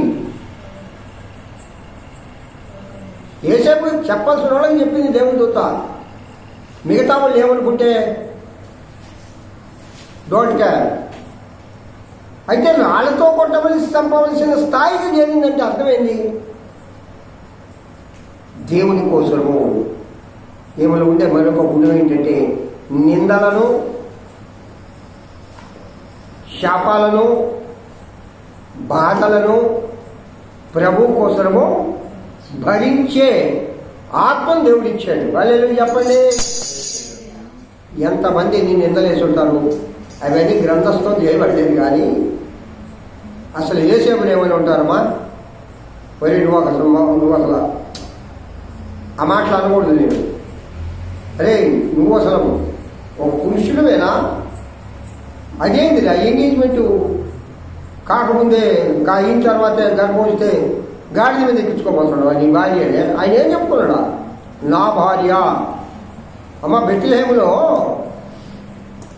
ఏసేపు చెప్పాల్సిన వాళ్ళని చెప్పింది దేవుని దూత. మిగతా వాళ్ళు ఏమనుకుంటే డోంట్ కేర్. అయితే రాళ్ళతో కొట్టవలసి చంపవలసిన స్థాయికి చేరిందంటే అర్థమైంది. దేవుని కోసము ఏమైనా ఉండే మరొక గుణం ఏంటంటే నిందలను, శాపాలను, బాధలను ప్రభు కోసము భరించే ఆత్మను దేవుడిచ్చాడు. వాళ్ళు చెప్పండి, ఎంతమంది నీ నిందలేసి ఉంటారు. అవన్నీ గ్రంథస్థం చేయబడలేదు. కానీ అసలు ఏసేపులు ఏమైనా ఉంటారమ్మా, మరి నువ్వు అసలు ఆ మాటలు అనకూడదు. నేను అరే నువ్వు అసలు ఒక పురుషుడువేనా? అదేంటిది ఆ ఎంగేజ్మెంట్ కాకముందే అయిన తర్వాతే గర్భం వస్తే గాడిద మీద ఎక్కించుకోబోతున్నాడు నీ భార్యనే. ఆయన ఏం చెప్పుకున్నాడా? నా భార్య. అమ్మ బెత్లెహేములో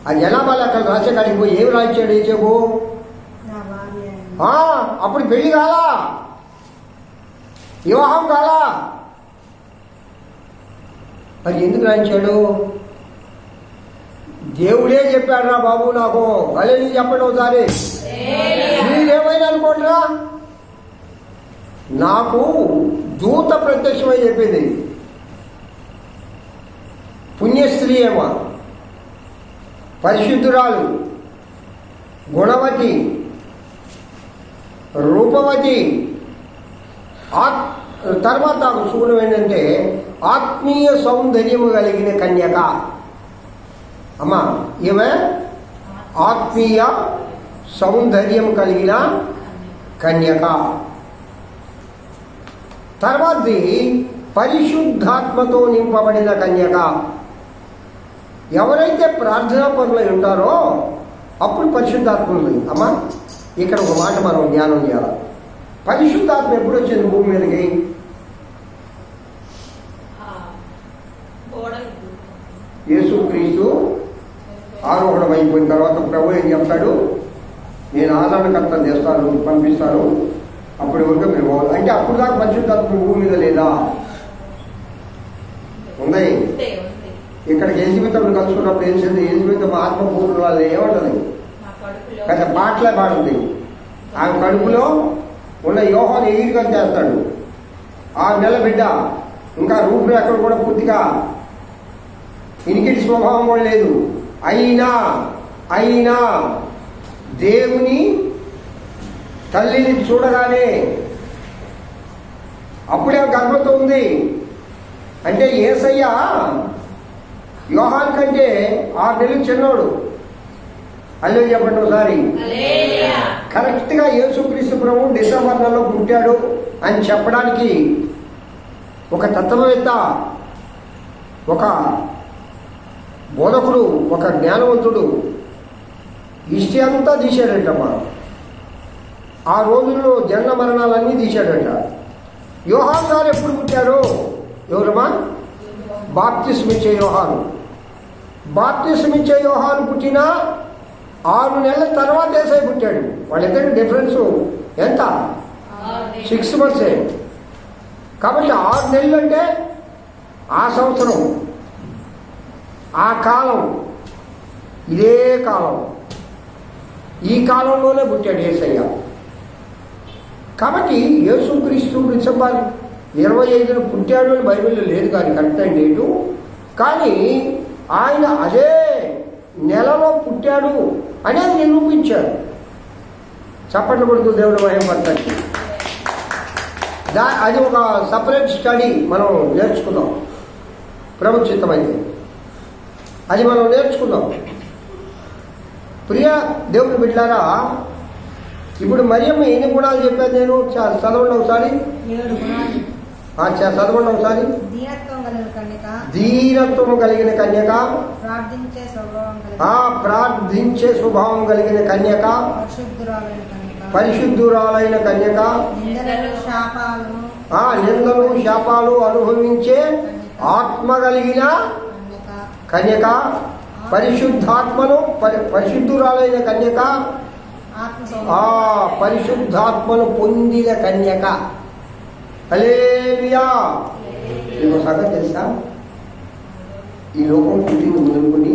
ఆ జనాభాలు అక్కడ రాసే కాడికి పోయి ఏమి రాయించాడు ఏసేపు? అప్పుడు పెళ్లి కాలా, వివాహం కాలా. మరి ఎందుకు రాయించాడు? దేవుడే చెప్పాడు రా బాబు నాకు. అలే నీకు చెప్పండి ఒకసారి. మీరేమైనా అనుకోండిరా, నాకు దూత ప్రత్యక్షమై చెప్పింది. పుణ్యస్త్రీ ఏమో, పరిశుద్ధురాలు, గుణవతి, రూపవతి, తర్వాత చూడడం ఏంటంటే ఆత్మీయ సౌందర్యము కలిగిన కన్యక. అమ్మా ఈమె ఆత్మీయ సౌందర్యం కలిగిన కన్యక. తర్వాతది పరిశుద్ధాత్మతో నింపబడిన కన్యక. ఎవరైతే ప్రార్థనా పనులు ఉంటారో అప్పుడు పరిశుద్ధాత్మ ఉంది. అమ్మా ఇక్కడ ఒక మాట మనం ధ్యానం చేయాలి. పరిశుద్ధాత్మ ఎప్పుడు వచ్చింది భూమి మీదకి? యేసుక్రీస్తు ఆరోహణం అయిపోయిన తర్వాత ప్రభు ఏం చెప్తాడు? నేను ఆదరణకర్తను చేస్తాను, పంపిస్తాను, అప్పటి వరకు మీరు అంటే అప్పుడు దాకా పరిశుద్ధాత్మ భూమి మీద లేదా? ఉంది. ఇక్కడికి ఎలిజబెత్ను కలుసుకున్నప్పుడు ఏం చేసింది? ఎలిజబెత్ ఆత్మపూర్ణ వాళ్ళు ఏమంటది? పెద్ద పాటలే పాడుతుంది. ఆమె కడుపులో ఉన్న యోహాను ఎగిరికలు చేస్తాడు. 6 నెలల బిడ్డ, ఇంకా రూపురేఖలు కూడా పూర్తిగా ఇనికిటి స్వభావం కూడా లేదు. అయినా దేవుని తల్లిని చూడగానే అప్పుడే గర్భంతో ఉంది. అంటే యేసయ్య యోహాన్ కంటే 6 నెలలు చిన్నోడు. అల్లే చెప్పండి ఒకసారి. కరెక్ట్ గా యేసుక్రీస్తు ప్రభు డిసెంబర్ నెలలో పుట్టాడు అని చెప్పడానికి ఒక తత్వవేత్త, ఒక బోధకుడు, ఒక జ్ఞానవంతుడు హిస్టరీ అంతా తీశాడటమ్మా. ఆ రోజుల్లో జన్మ మరణాలన్నీ తీశాడట. యోహాన్ గారు ఎప్పుడు పుట్టారు? ఎవరమ్మా? బాప్తిస్మిచ్చే యోహాను. బాప్తిస్మిచ్చే యోహాను పుట్టిన 6 నెలల తర్వాత యేసయ్య పుట్టాడు. వాళ్ళిద్దరికి డిఫరెన్స్ ఎంత? 6 months. కాబట్టి 6 నెలలు అంటే ఆ సంవత్సరం, ఆ కాలం, ఇదే కాలం, ఈ కాలంలోనే పుట్టాడు యేసయ్య. కాబట్టి యేసుక్రీస్తు డిసెంబర్ 25న పుట్టాడు అని బైబిల్లో లేదు కానీ కరెక్ట్ అయిన డేటు. కానీ ఆయన అదే నెలలో పుట్టాడు అనేది నిరూపించాడు. చప్పట్లు కొడుతూ దేవుడు మహిమపడతాడు. అది ఒక సపరేట్ స్టడీ మనం నేర్చుకుందాం. ప్రభు చిత్తమైంది అది మనం నేర్చుకుందాం. ప్రియ దేవుని బిడ్డలారా, ఇప్పుడు మరియమ్మ ఎన్ని గుణాలు చెప్పాను నేను? చదవండి ఒకసారి. చదవండి ఒకసారి. దీనత్వం కలిగిన కన్యక, ప్రార్థించే స్వభావం కలిగిన కన్యక, పరిశుద్ధురాలైన కన్యక, నిందలు శాపాలు అనుభవించే ఆత్మ కలిగిన కన్యక, పరిశుద్ధాత్మను పరిశుద్ధురాలైన కన్యక, ఆ పరిశుద్ధాత్మను పొందిన కన్యక. హల్లెలూయా. మీకు సంగతి తెలుసా? ఈ లోకం పుట్టిన ముందుకుని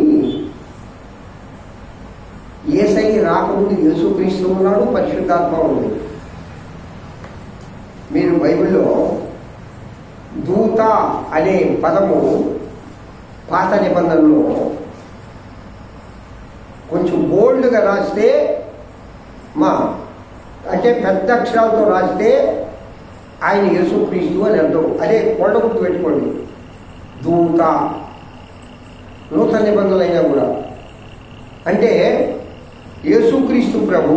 యేసయ్య రాకముందు యేసుక్రీస్తు ఉన్నాడు, పరిశుద్ధాత్మ ఉంది. మీరు బైబిల్లో దూత అనే పదము పాత నిబంధనలో కొంచెం బోల్డ్గా రాస్తే అంటే పెద్ద అక్షరాలతో రాస్తే ఆయన యేసుక్రీస్తు అని అర్థం. అదే కొండ గుర్తు పెట్టుకోండి, దూత. నూతన నిబంధనలు అయినా కూడా అంటే యేసుక్రీస్తు ప్రభు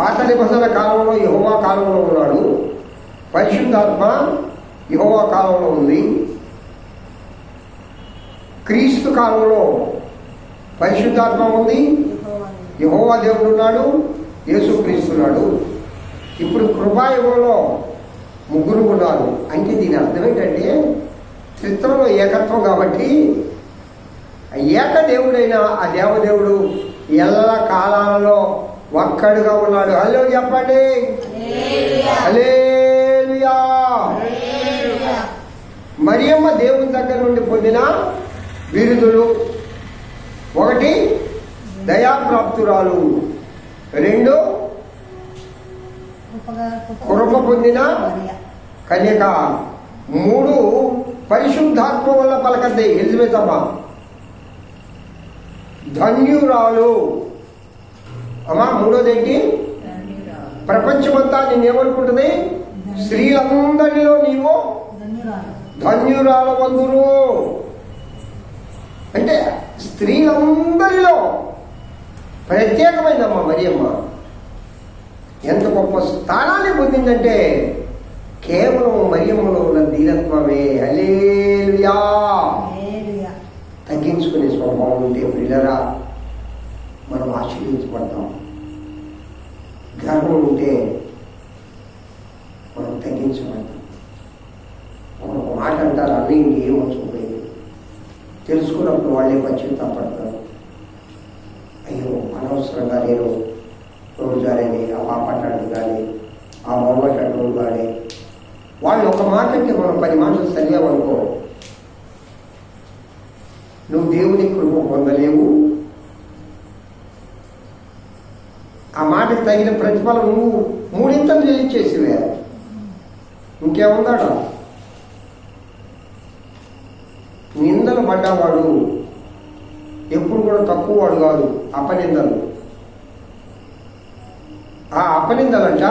పాత నిబంధనల కాలంలో యెహోవా కాలంలో ఉన్నాడు, పరిశుద్ధాత్మ యెహోవా కాలంలో ఉంది. క్రీస్తు కాలంలో పరిశుద్ధాత్మ ఉంది, యెహోవా దేవుడు ఉన్నాడు, యేసుక్రీస్తున్నాడు. ఇప్పుడు కృపాయుగంలో ముగ్గురు ఉన్నారు. అంటే దీని అర్థం ఏంటంటే త్రిత్వంలో ఏకత్వం కాబట్టి ఏక దేవుడైన ఆ దేవదేవుడు ఎల్ల కాలాలలో ఒక్కడుగా ఉన్నాడు. హలో చెప్పండి, హల్లెలూయా. మరియమ్మ దేవుని దగ్గర నుండి పొందిన బిరుదులు: 1 దయాప్రాప్తురాలు, 2 కృప పొందిన కన్యక, 3 పరిశుద్ధాత్మ వల్ల పలకద్ది ఎలిజబెత్ అమ్మ, ధన్యురాలు. అమ్మా మూడోది ఏంటి? ప్రపంచమంతా నేనేమనుకుంటుంది? స్త్రీలందరిలో నీవు ధన్యురాల వందురు. అంటే స్త్రీలందరిలో ప్రత్యేకమైందమ్మా మరియమ్మ. ఎంత గొప్ప స్థానాన్ని పొందిందంటే కేవలం మరియమ్మలో ఉన్న దీనత్వమే. హల్లెలూయా. తగ్గించుకునే స్వభావం ఉంటే ప్రియులారా మనం ఆశీర్వదించబడతాం. గర్వం ఉంటే మనం తగ్గించబడతాం. ఒక మాట అంటారు, అన్నీ ఇంకేం వచ్చిపోయింది. తెలుసుకున్నప్పుడు వాళ్ళే పశ్చాత్తాపడతారు. అయ్యో అనవసరంగా నేను రోజారని ఆ పాపట్టాడు కానీ ఆ మొమ్మటడు కానీ వాళ్ళు ఒక మాట అంటే మనం 10 మాటలు సరిగామనుకో, నువ్వు దేవుని కృప పొందలేవు. ఆ మాటకు తగిన ప్రతిఫలం నువ్వు 3 చెల్లించేసివే. ఇంకేముందాడా? నిందలు పడ్డవాడు ఎప్పుడు కూడా తక్కువ వాడు కాదు. అపనిందలు, ఆ అపనిందలంట,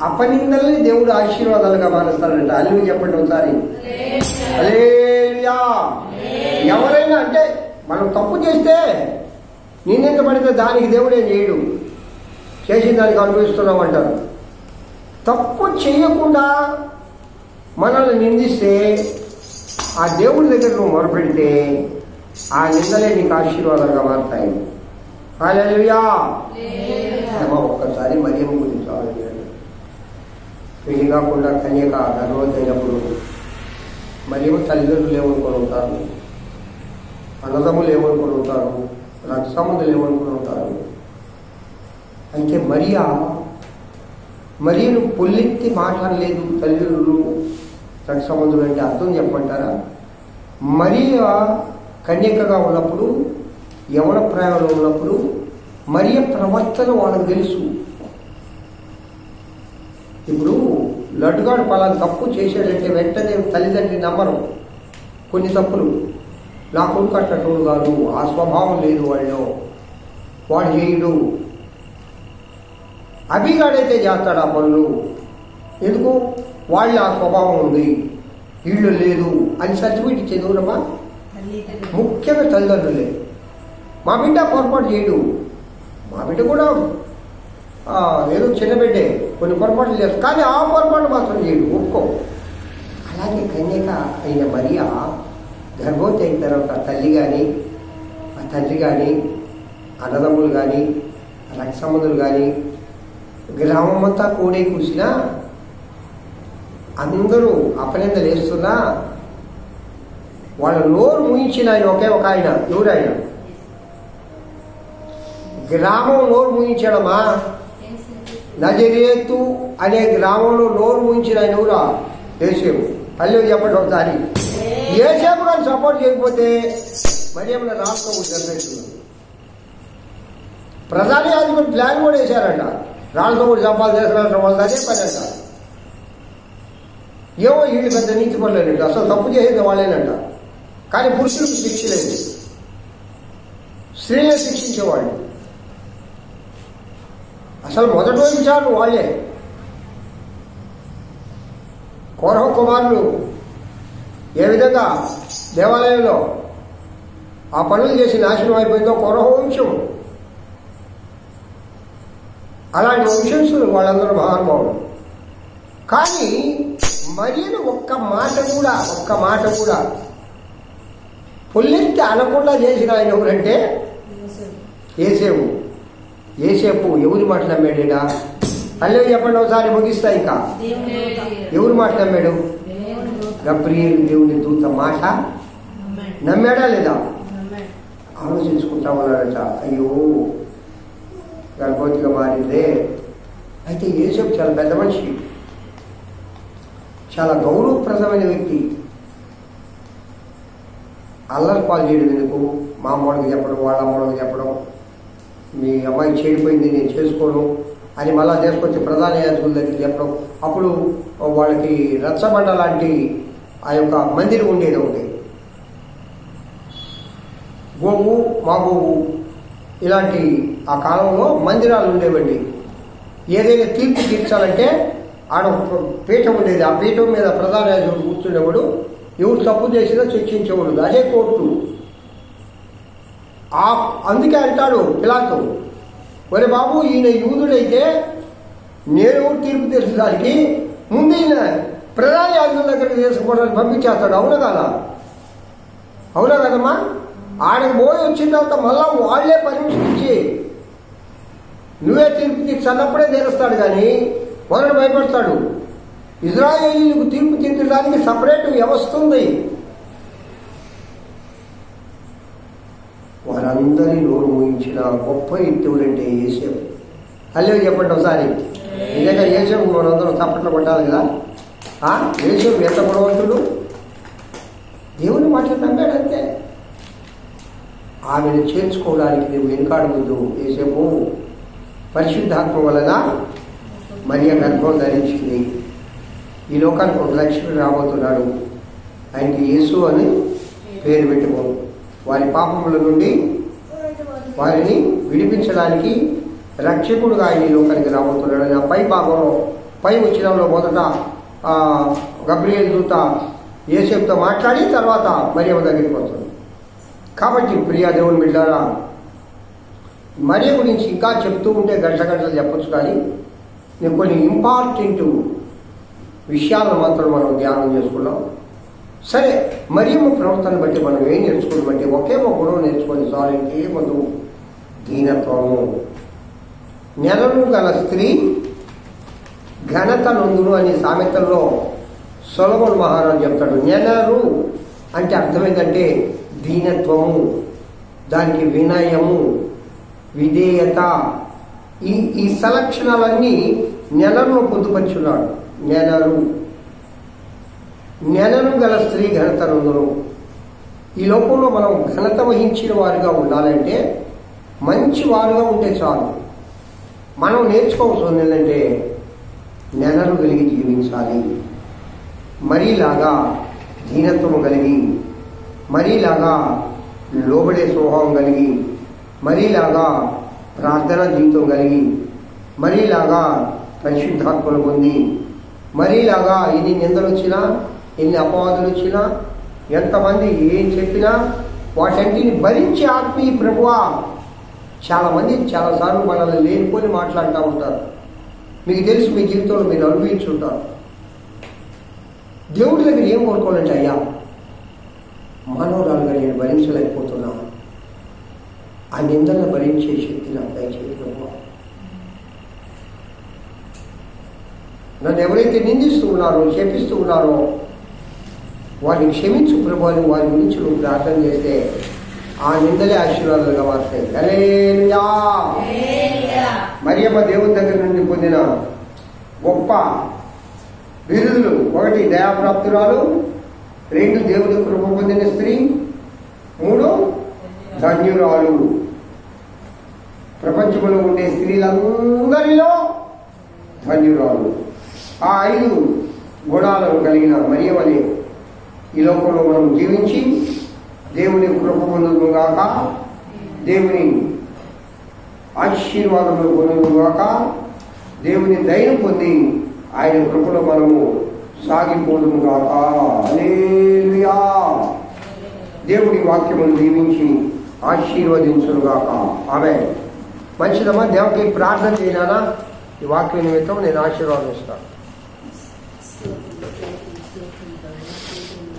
అపనిందల్ని దేవుడు ఆశీర్వాదాలుగా మారుస్తాడంట. హల్లెలూయా చెప్పండి ఒకసారి. హల్లెలూయా. ఎవరైనా అంటే మనం తప్పు చేస్తే నిందించ పడితే దానికి దేవుడే చేయడు, చేసిన దానికి అనుభవిస్తున్నాం అంటారు. తప్పు చేయకుండా మనల్ని నిందిస్తే ఆ దేవుడి దగ్గర నువ్వు మొరపెడితే ఆ నిందలే నీకు ఆశీర్వాదాలుగా మారుతాయి. హల్లెలూయా. ఒక్కసారి మరియమ్మ గురించి ఆలోచించండి. పెళ్లి కాకుండా కన్యక గర్భవతి అయినప్పుడు మరియమ్మ తల్లిదండ్రులు ఏమనుకొని ఉంటారు, అన్నదమ్ములు ఏమనుకొని ఉంటారు, రక్తసంబంధులు ఏమనుకొని ఉంటారు. అయితే మరియను పొల్లెత్తి మాట్లాడలేదు తల్లిదండ్రులు రక్తసంబంధులు. అంటే అర్థం చెప్పంటారా? మరియ కన్యకగా ఉన్నప్పుడు, యవన ప్రాయంలో ఉన్నప్పుడు మరియ ప్రవర్తన వాళ్ళకి తెలుసు. ఇప్పుడు లడ్డుగాడు పలానా తప్పు చేశాడంటే వెంటనే తల్లిదండ్రి నమ్మరు. కొన్ని తప్పులు నా కొడుకు అట్టటోడు కాదు, ఆ స్వభావం లేదు వాళ్ళు, వాడు చేయడు. అభిగాడైతే చేస్తాడు ఆ పనులు. ఎందుకు? వాళ్ళు ఆ స్వభావం ఉంది, వీళ్ళు లేదు అని సర్టిఫికేట్ ఇచ్చేది ముఖ్యంగా తల్లిదండ్రులే. మా బిడ్డ పొరపాటు చేయడు, మా బిడ్డ కూడా ఏదో చిన్న బిడ్డే కొన్ని పొరపాట్లు చేస్తారు, కానీ ఆ పొరపాటు మాత్రం చేయడు, ఒప్పుకో. అలాగే కన్యక అయిన మరియా గర్భవతి అయిన తర్వాత తల్లి కానీ, ఆ తండ్రి కానీ, అన్నదమ్ములు కానీ, రక్త సంబంధులు కానీ, గ్రామం అంతా కూడే కూసినా, అందరూ అపనిందలు వేస్తున్నా వాళ్ళ నోరు ముయించిన ఆయన ఒకే ఒక ఆయన. ఎవరాయన? గ్రామం నోరు ముయించడమా? నజరేతు అనే గ్రామంలో నోరు ముయించిన ఆయన ఎవరా? యేసేపు. అల్లెవు చెప్పండి ఒకసారి. యేసేపు కానీ సపోర్ట్ చేయకపోతే మరి ఏమన్నా రాష్ట్రం జరిపేస్తుంది. ప్రధాని యాజకుడు ప్లాన్ కూడా వేశారంట, రాళ్ళతో కూడా చంపాలు చేస్తారంట. వాళ్ళది అదే పని అంట. ఏమో వీళ్ళు పెద్ద నీతి పనులేనంట, అసలు తప్పు చేసేది వాళ్ళేనంట. కానీ పురుషులకు శిక్ష లేదు, స్త్రీలే శిక్షించేవాళ్ళు. అసలు మొదటి విచారణ వాళ్ళే. కోరహ కుమారులు ఏ విధంగా దేవాలయంలో ఆ పనులు చేసి నాశనం అయిపోయిందో కోరహ వంశం, అలాంటి వంశంసులు వాళ్ళందరూ మహానుభావులు. కానీ మరియను ఒక్క మాట కూడా పొల్లెత్తి అనకుండా చేసిన ఆయన ఎవరంటే యేసేపు. యేసేపు ఎవరి మాట నమ్మాడా? అల్లే చెప్పండి ఒకసారి, ముగిస్తా. ఇంకా ఎవరి మాట నమ్మాడు? గబ్రియేలు దేవుని దూత మాట నమ్మాడా లేదా? ఆలోచించుకుంటా ఉన్నాడట. అయ్యో గర్భవతిగా మారిందే. అయితే యేసేపు చాలా పెద్ద మనిషి, చాలా గౌరవప్రదమైన వ్యక్తి. అల్లరి పాలు చేయడం ఎందుకు? మా అమ్మడికి చెప్పడం, వాళ్ళ అమ్మడికి చెప్పడం, మీ అమ్మాయి చెడిపోయింది నేను చేసుకోను అని మళ్ళా చేసుకొచ్చి ప్రధాన యాజకుల దగ్గరికి చెప్పడం. అప్పుడు వాళ్ళకి రచ్చబండ లాంటి ఆ యొక్క మందిరం ఉండేది ఒకటి, గోవు మా గోవు ఇలాంటి ఆ కాలంలో మందిరాలు ఉండేవండి. ఏదైనా తీర్పు తీర్చాలంటే ఆడ పీఠం ఉండేది, ఆ పీఠం మీద ప్రధాన యాజకుడు కూర్చునేవాడు. ఎవరు తప్పు చేసినా శిక్షించేవాడు, అదే కోర్టు. అందుకే అంటాడు పిలాతు, ఒరే బాబు ఈయన యూదుడైతే నేను తీర్పు తీర్చడానికి ముందు ఈయన ప్రధాన యాజకుల దగ్గరికి తీసుకోవడానికి పంపించేస్తాడు. అవునా కదా? అవునా కదమ్మా? ఆడకు పోయి వచ్చిన తర్వాత మళ్ళా వాళ్లే పర్మిషన్ ఇచ్చి నువ్వే తీర్పు తీర్చన్నప్పుడే తీరుస్తాడు. కానీ మొదట భయపడతాడు. ఇజ్రాయేలీలకు తీర్పు తీర్చడానికి సపరేట్ వ్యవస్థ ఉంది. వారందరి నోరు మూయించిన గొప్ప ఎత్తుడంటే యేసేపు. అల్లే చెప్పండి ఒకసారి. నిజంగా యేసేపు మనందరం చప్పట్లు కొట్టాలి కదా. యేసేపు ఎంత బలవంతుడు, దేవుని మాటలు నమ్మాడంతే. ఆమెను చేర్చుకోవడానికి నువ్వు వెనుకాడవద్దు. యేసేపు పరిశుద్ధాత్మ వలన మరియ గర్భం ధరించింది. ఈ లోకానికి ఒక రక్షకుడు రాబోతున్నాడు, ఆయనకి యేసు అని పేరు పెట్టుకో. వారి పాపముల నుండి వారిని విడిపించడానికి రక్షకుడుగా ఆయన ఈ లోకానికి రాబోతున్నాడు అని ఆ పై భాగంలో పై వచ్చినంలో మొదట గబ్రియేలు దూత యేసేపుతో మాట్లాడి తర్వాత మరియమ్మ దగ్గరికి వస్తుంది. కాబట్టి ప్రియా దేవుని బిడ్డారా, మరియ గురించి ఇంకా చెప్తూ ఉంటే గంటలు చెప్పొచ్చు. కానీ నేను కొన్ని ఇంపార్టెంట్ విషయాలను మాత్రం మనం ధ్యానం చేసుకున్నాం. సరే, మరియమ్మ ప్రవర్తన బట్టి మనం ఏం నేర్చుకుని బట్టి ఒకే ఒక గుణం నేర్చుకొని చాలు. ఇంకేమదు? దీనత్వము. నెలను గల స్త్రీ ఘనత నొందును అనే సామెతల్లో సొలొమోను మహారాజు చెప్తాడు. నెలరు అంటే అర్థం ఏంటంటే దీనత్వము, దానికి వినయము, విధేయత, ఈ సలక్షణాలన్నీ నెలను పొందుపరుచున్నాడు. నెలను గల స్త్రీ ఘనత నొందును. ఈ లోకంలో మనం ఘనత వహించిన వారుగా ఉండాలంటే మంచి వారుగా ఉంటే చాలు. మనం నేర్చుకోవాల్సింది ఏంటంటే నెలను కలిగి జీవించాలి. మరీలాగా దీనత్వం కలిగి, మరీలాగా లోబడే స్వభావం కలిగి, మరీలాగా ప్రార్థనా జీవితం కలిగి, మరీలాగా పరిశుద్ధాత్మను పొంది, మరీలాగా ఎన్ని నిందలు వచ్చినా, ఎన్ని అపవాదులు వచ్చినా, ఎంతమంది ఏం చెప్పినా వాటంటిని భరించి ఆత్మీయ ప్రభువా. చాలామంది చాలాసార్లు మనల్ని లేనిపోని మాట్లాడుతూ ఉంటారు. మీకు తెలుసు, మీ జీవితంలో మీరు అనుభవించుంటారు. దేవుడి దగ్గర ఏం కోరుకోవాలంటే, అయ్యా మానవురాలుగా నేను భరించలేకపోతున్నా, ఆ నిందలను భరించే శక్తి నాకు దయచేసి ప్రభువా. నన్ను ఎవరైతే నిందిస్తూ ఉన్నారో, శపిస్తూ ఉన్నారో, వారిని క్షమించు ప్రభు అని వారి గురించి నువ్వు ప్రార్థన చేస్తే ఆ నిందలే ఆశీర్వాదాలుగా మారుతాయి. హల్లెలూయా. మరియమ్మ దేవుని దగ్గర నుండి పొందిన గొప్ప బిరుదులు: 1 దయాప్రాప్తురాలు, 2 దేవుని కృప పొందిన స్త్రీ, 3 ధన్యురాలు. ప్రపంచంలో ఉండే స్త్రీలందరిలో ధన్యురాలు. ఆ 5 గుణాలను కలిగిన మరియమ్మని ఈ లోకంలో మనం జీవించి దేవుని కృప పొందుగాక, దేవుని ఆశీర్వాదములు పొందుగాక, దేవుని దయను పొంది ఆయన కృపలో మనము సాగిపోదుగాక. హల్లెలూయా. దేవుడి వాక్యమును దీవించి ఆశీర్వదించునుగాక. ఆమేన్. మంచిదమ్మా, దేవుడికి ప్రార్థన చేయాలా? ఈ వాక్య నిమిత్తం నేను ఆశీర్వాదిస్తాను.